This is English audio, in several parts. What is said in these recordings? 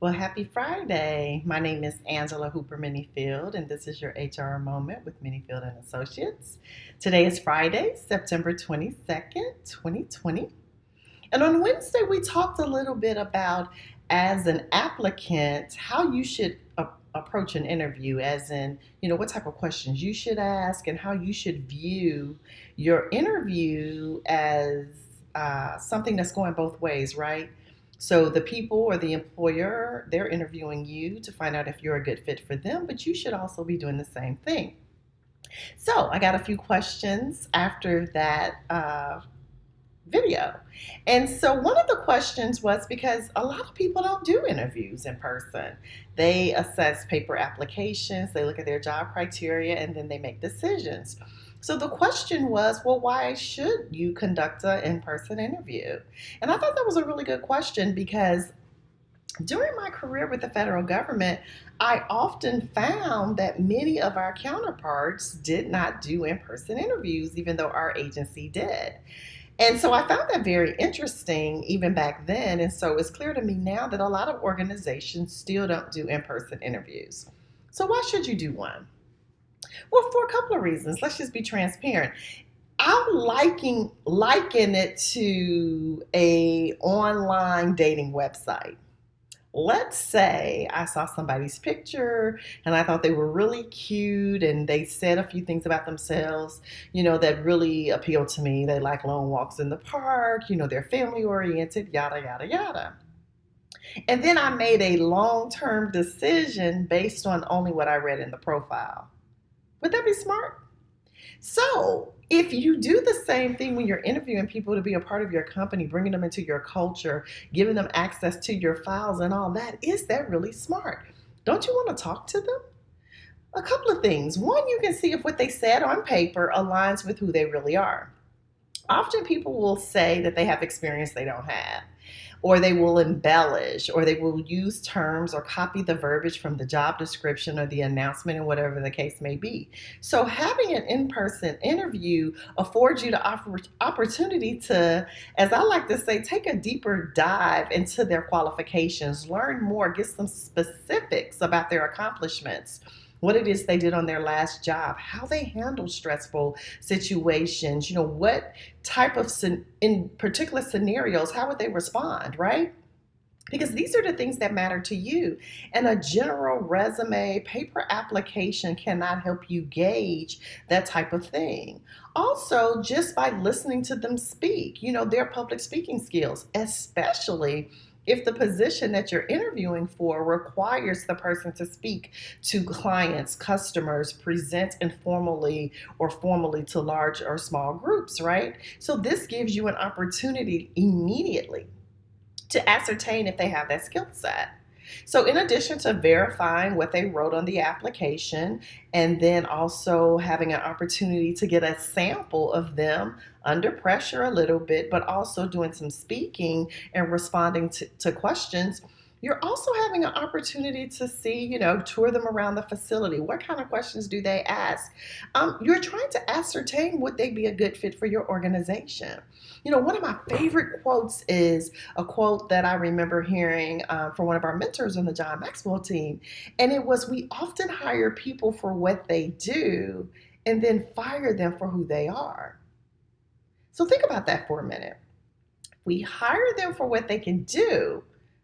Well, happy Friday. My name is Angela Hooper Menifield, and this is your HR Moment with Menifield and Associates. Today is Friday, September 22nd, 2020. And on Wednesday, we talked a little bit about, as an applicant, how you should approach an interview, as in, what type of questions you should ask and how you should view your interview as something that's going both ways, right? So the people or the employer, they're interviewing you to find out if you're a good fit for them, but you should also be doing the same thing. So I got a few questions after that video. And so one of the questions was because a lot of people don't do interviews in person. They assess paper applications, they look at their job criteria, and then they make decisions. So the question was, well, why should you conduct an in-person interview? And I thought that was a really good question because during my career with the federal government, I often found that many of our counterparts did not do in person interviews, even though our agency did. And so I found that very interesting even back then. And so it's clear to me now that a lot of organizations still don't do in person interviews. So why should you do one? Well, for a couple of reasons. Let's just be transparent. I'm liken it to a online dating website. Let's say I saw somebody's picture and I thought they were really cute and they said a few things about themselves, that really appealed to me. They like long walks in the park, they're family oriented, yada, yada, yada. And then I made a long term decision based on only what I read in the profile. Would that be smart? So, if you do the same thing when you're interviewing people to be a part of your company, bringing them into your culture, giving them access to your files and all that, is that really smart? Don't you want to talk to them? A couple of things. One, you can see if what they said on paper aligns with who they really are. Often people will say that they have experience they don't have, or they will embellish, or they will use terms or copy the verbiage from the job description or the announcement, and whatever the case may be. So having an in-person interview affords you the opportunity to, as I like to say, take a deeper dive into their qualifications, learn more, get some specifics about their accomplishments, what it is they did on their last job, how they handle stressful situations, what type of, in particular scenarios, how would they respond, right? Because these are the things that matter to you. And a general resume, paper application cannot help you gauge that type of thing. Also, just by listening to them speak, their public speaking skills, especially if the position that you're interviewing for requires the person to speak to clients, customers, present informally or formally to large or small groups, right? So this gives you an opportunity immediately to ascertain if they have that skill set. So, in addition to verifying what they wrote on the application, and then also having an opportunity to get a sample of them under pressure a little bit, but also doing some speaking and responding to questions, you're also having an opportunity to see, tour them around the facility. What kind of questions do they ask? You're trying to ascertain would they be a good fit for your organization. One of my favorite quotes is a quote that I remember hearing from one of our mentors on the John Maxwell team. And it was, we often hire people for what they do and then fire them for who they are. So think about that for a minute. We hire them for what they can do,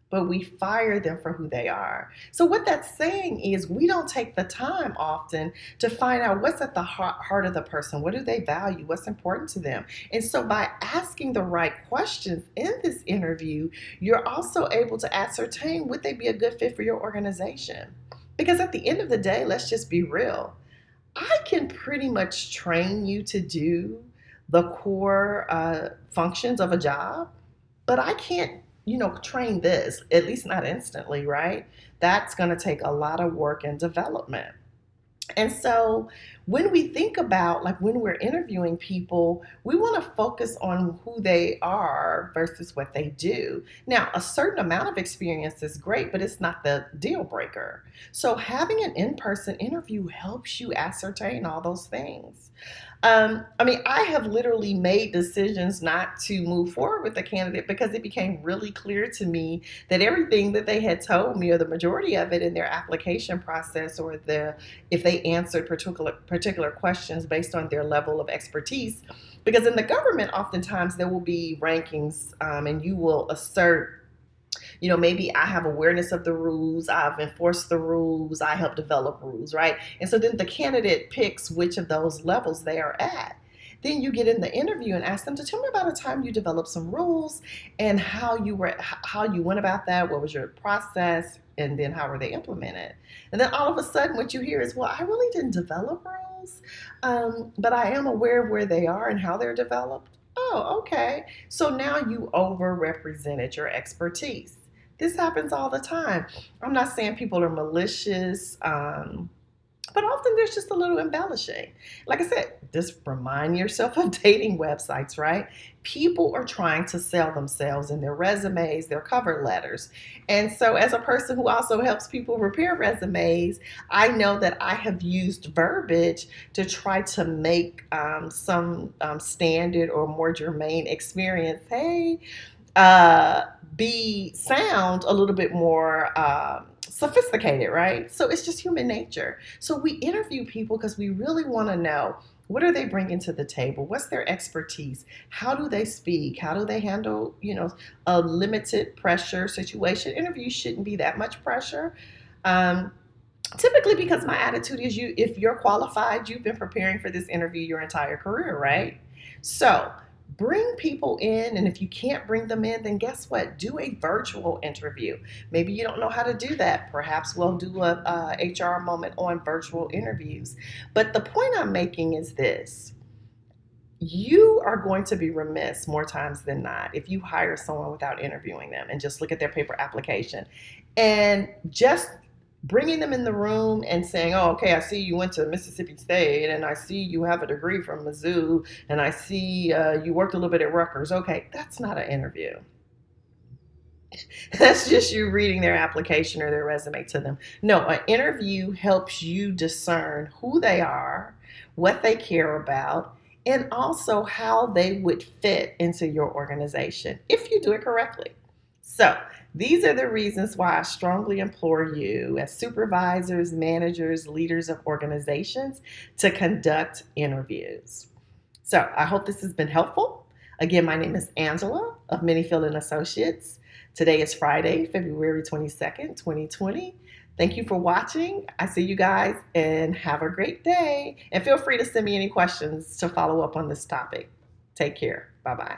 but we fire them for who they are. So what that's saying is we don't take the time often to find out what's at the heart of the person. What do they value? What's important to them? And so by asking the right questions in this interview, you're also able to ascertain would they be a good fit for your organization? Because at the end of the day, let's just be real. I can pretty much train you to do the core functions of a job, but I can't train this, at least not instantly, right? That's going to take a lot of work and development. And so when we think about, like, when we're interviewing people, we want to focus on who they are versus what they do. Now, a certain amount of experience is great, but it's not the deal breaker. So having an in-person interview helps you ascertain all those things. I mean, I have literally made decisions not to move forward with the candidate because it became really clear to me that everything that they had told me, or the majority of it in their application process, or if they answered particular questions based on their level of expertise, because in the government, oftentimes there will be rankings, and you will assert, maybe I have awareness of the rules, I've enforced the rules, I help develop rules, right? And so then the candidate picks which of those levels they are at. Then you get in the interview and ask them to tell me about a time you developed some rules and how you went about that, what was your process, and then how were they implemented. And then all of a sudden what you hear is, well, I really didn't develop rules, but I am aware of where they are and how they're developed. Oh, okay. So now you overrepresented your expertise. This happens all the time. I'm not saying people are malicious, but often there's just a little embellishing. Like I said, just remind yourself of dating websites, right? People are trying to sell themselves in their resumes, their cover letters. And so, as a person who also helps people prepare resumes, I know that I have used verbiage to try to make some standard or more germane experience, uh, sound a little bit more sophisticated, right? So it's just human nature. So we interview people because we really want to know, what are they bringing to the table? What's their expertise? How do they speak? How do they handle, a limited pressure situation? Interviews shouldn't be that much pressure. Um, Typically, because my attitude is, if you're qualified, you've been preparing for this interview your entire career, right? So bring people in, and if you can't bring them in, then guess what? Do a virtual interview. Maybe you don't know how to do that. Perhaps we'll do a HR moment on virtual interviews. But the point I'm making is this: you are going to be remiss more times than not if you hire someone without interviewing them and just look at their paper application. And just bringing them in the room and saying, oh, okay, I see you went to Mississippi State, and I see you have a degree from Mizzou, and I see you worked a little bit at Rutgers. Okay, that's not an interview. That's just you reading their application or their resume to them. No, an interview helps you discern who they are, what they care about, and also how they would fit into your organization if you do it correctly. So, these are the reasons why I strongly implore you, as supervisors, managers, leaders of organizations, to conduct interviews. So, I hope this has been helpful. Again, my name is Angela of Menifield and Associates. Today is Friday, February 22nd, 2020. Thank you for watching. I see you guys, and have a great day. And feel free to send me any questions to follow up on this topic. Take care. Bye-bye.